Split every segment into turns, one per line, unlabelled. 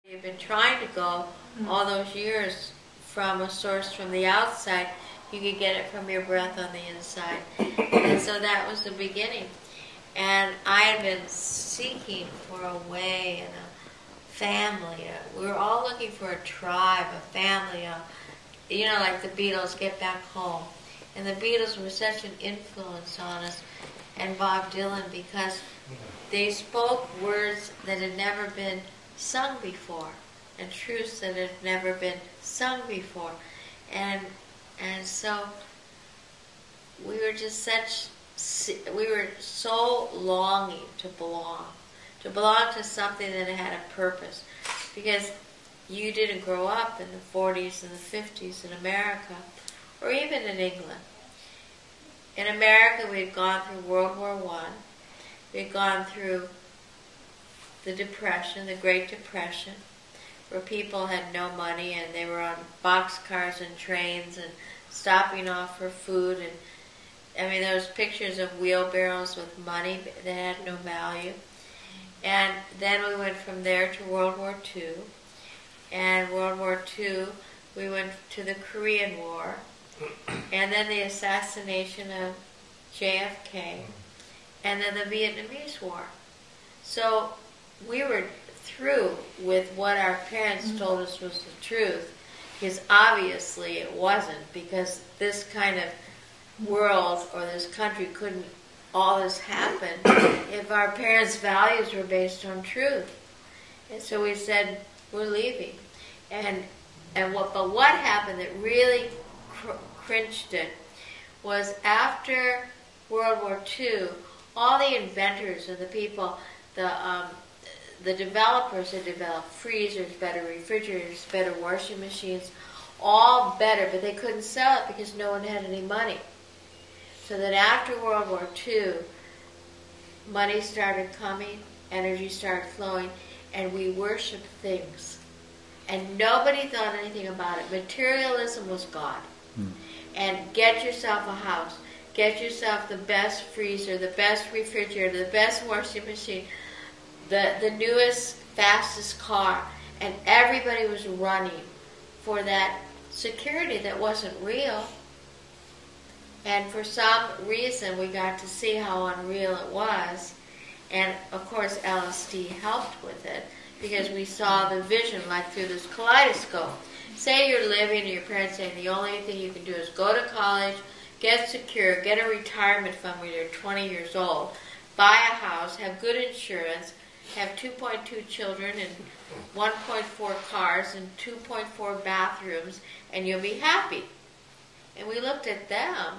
You've been trying to go all those years from a source from the outside. You could get it from your breath on the inside. And so that was the beginning. And I had been seeking for a way and a family. We were all looking for a tribe, a family, like the Beatles, Get Back Home. And the Beatles were such an influence on us, and Bob Dylan, because they spoke words that had never been sung before, and truths that had never been sung before. And so we were just we were so longing to belong to something that had a purpose. Because you didn't grow up in the 40s and the 50s in America, or even in England. In America, we had gone through World War I. We had gone through the Depression, the Great Depression, where people had no money and they were on boxcars and trains and stopping off for food. And there was pictures of wheelbarrows with money that had no value. And then we went from there to World War II. And World War II, we went to the Korean War, and then the assassination of JFK, and then the Vietnamese War. So we were through with what our parents told us was the truth, because obviously it wasn't, because this kind of world or this country couldn't all this happen if our parents' values were based on truth. And so we said, we're leaving. But what happened that really crinched it was after World War II, all the inventors and the people, the developers had developed freezers, better refrigerators, better washing machines, all better, but they couldn't sell it because no one had any money. So that after World War II, money started coming, energy started flowing, and we worshiped things. And nobody thought anything about it. Materialism was God. And get yourself a house. Get yourself the best freezer, the best refrigerator, the best washing machine, the newest, fastest car. And everybody was running for that security that wasn't real. And for some reason, we got to see how unreal it was. And, of course, LSD helped with it, because we saw the vision like through this kaleidoscope. Say you're living and your parents say the only thing you can do is go to college, get secure, get a retirement fund when you're 20 years old, buy a house, have good insurance, have 2.2 children and 1.4 cars and 2.4 bathrooms, and you'll be happy. And we looked at them.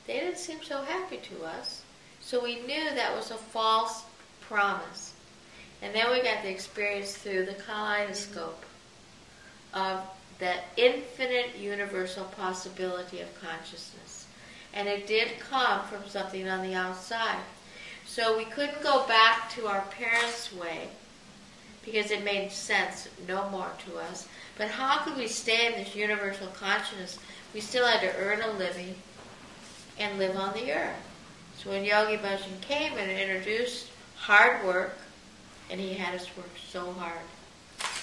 They didn't seem so happy to us. So we knew that was a false promise. And then we got the experience through the kaleidoscope of that infinite universal possibility of consciousness. And it did come from something on the outside. So we couldn't go back to our parents' way, because it made sense no more to us. But how could we stay in this universal consciousness? We still had to earn a living and live on the earth. So when Yogi Bhajan came and introduced hard work, and he had us work so hard.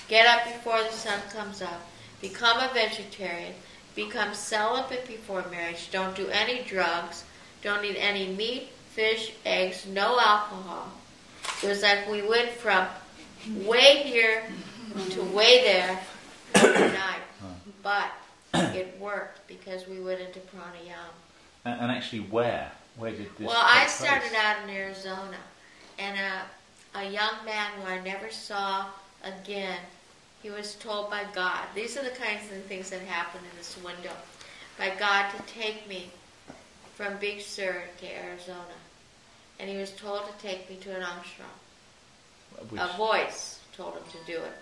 Get up before the sun comes up. Become a vegetarian. Become celibate before marriage. Don't do any drugs. Don't eat any meat, fish, eggs, no alcohol. It was like we went from way here to way there overnight. But it worked because we went into pranayama.
And actually where? Where did this
Well, I started out in Arizona. And a young man who I never saw again, he was told by God, these are the kinds of things that happen in this window, by God to take me from Big Sur to Arizona. And he was told to take me to an ashram. A voice told him to do it.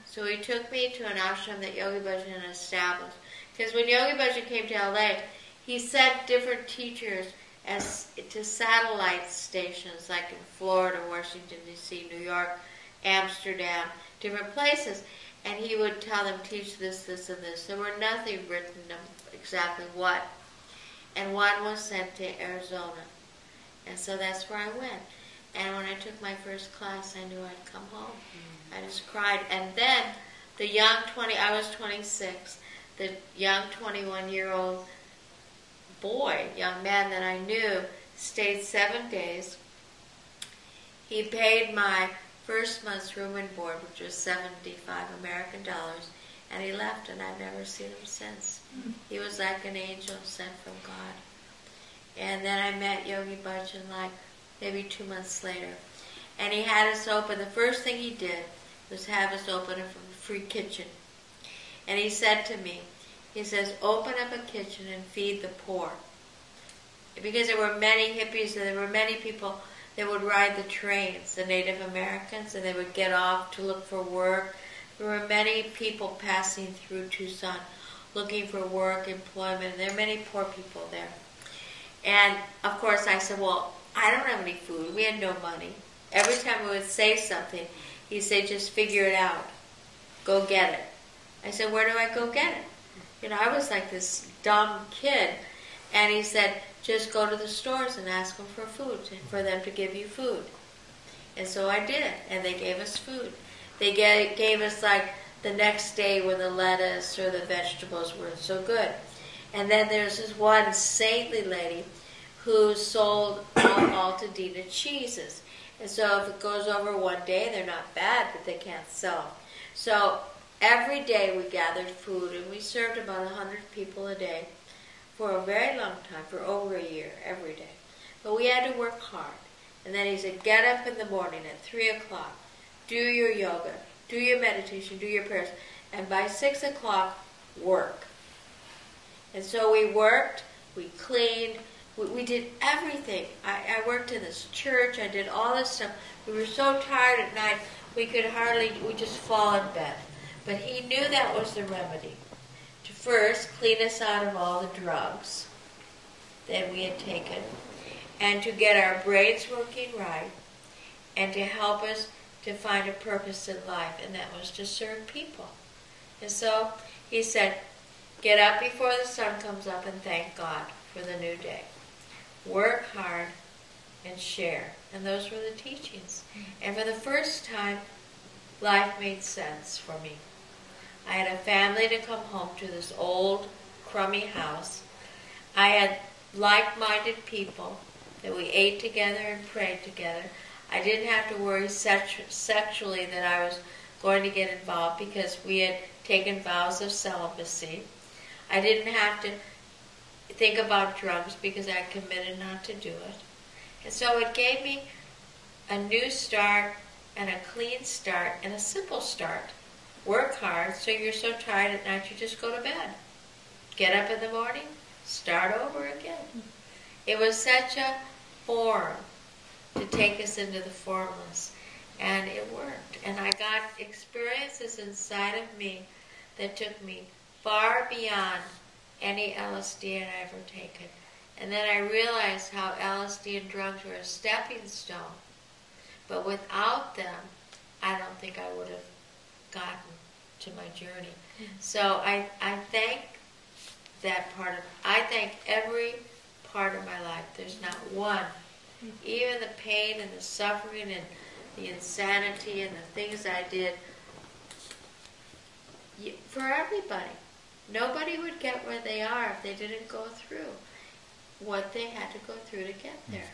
So he took me to an ashram that Yogi Bhajan had established. Because when Yogi Bhajan came to LA, he sent different teachers to satellite stations like in Florida, Washington, D.C., New York, Amsterdam, different places. And he would tell them, teach this, this, and this. There were nothing written of exactly what. And one was sent to Arizona. And so that's where I went. And when I took my first class, I knew I'd come home. I just cried. And then the I was 26, the young 21-year-old young man that I knew, stayed 7 days. He paid my first month's room and board, which was 75 American dollars, and he left, and I've never seen him since. He was like an angel sent from God. And then I met Yogi Bhajan like maybe 2 months later. And he had us open. The first thing he did was have us open a free kitchen. And he said to me, he says, open up a kitchen and feed the poor. Because there were many hippies and there were many people that would ride the trains, the Native Americans, and they would get off to look for work. There were many people passing through Tucson looking for work, employment, and there were many poor people there. And, of course, I said, well, I don't have any food. We had no money. Every time we would say something, he'd say, just figure it out. Go get it. I said, where do I go get it? You know, I was like this dumb kid. And he said, just go to the stores and ask them for food, for them to give you food. And so I did, and they gave us food. They gave us, like, the next day when the lettuce or the vegetables weren't so good. And then there's this one saintly lady who sold Altadena cheeses. And so if it goes over one day, they're not bad, but they can't sell. So every day we gathered food, and we served about 100 people a day for a very long time, for over a year, every day. But we had to work hard. And then he said, get up in the morning at 3 o'clock, do your yoga, do your meditation, do your prayers, and by 6 o'clock, work. And so we worked, we cleaned, we did everything. I worked in this church, I did all this stuff. We were so tired at night, we just fall in bed. But he knew that was the remedy. To first clean us out of all the drugs that we had taken, and to get our brains working right, and to help us to find a purpose in life, and that was to serve people. And so he said, get up before the sun comes up and thank God for the new day. Work hard and share. And those were the teachings. And for the first time, life made sense for me. I had a family to come home to, this old, crummy house. I had like-minded people that we ate together and prayed together. I didn't have to worry sexually that I was going to get involved because we had taken vows of celibacy. I didn't have to think about drugs because I committed not to do it. And so it gave me a new start and a clean start and a simple start. Work hard, so you're so tired at night you just go to bed. Get up in the morning, start over again. It was such a form to take us into the formless, and it worked. And I got experiences inside of me that took me far beyond any LSD I'd ever taken. And then I realized how LSD and drugs were a stepping stone. But without them, I don't think I would have gotten to my journey. So I thank that I thank every part of my life. There's not one. Even the pain and the suffering and the insanity and the things I did, for everybody. Nobody would get where they are if they didn't go through what they had to go through to get there.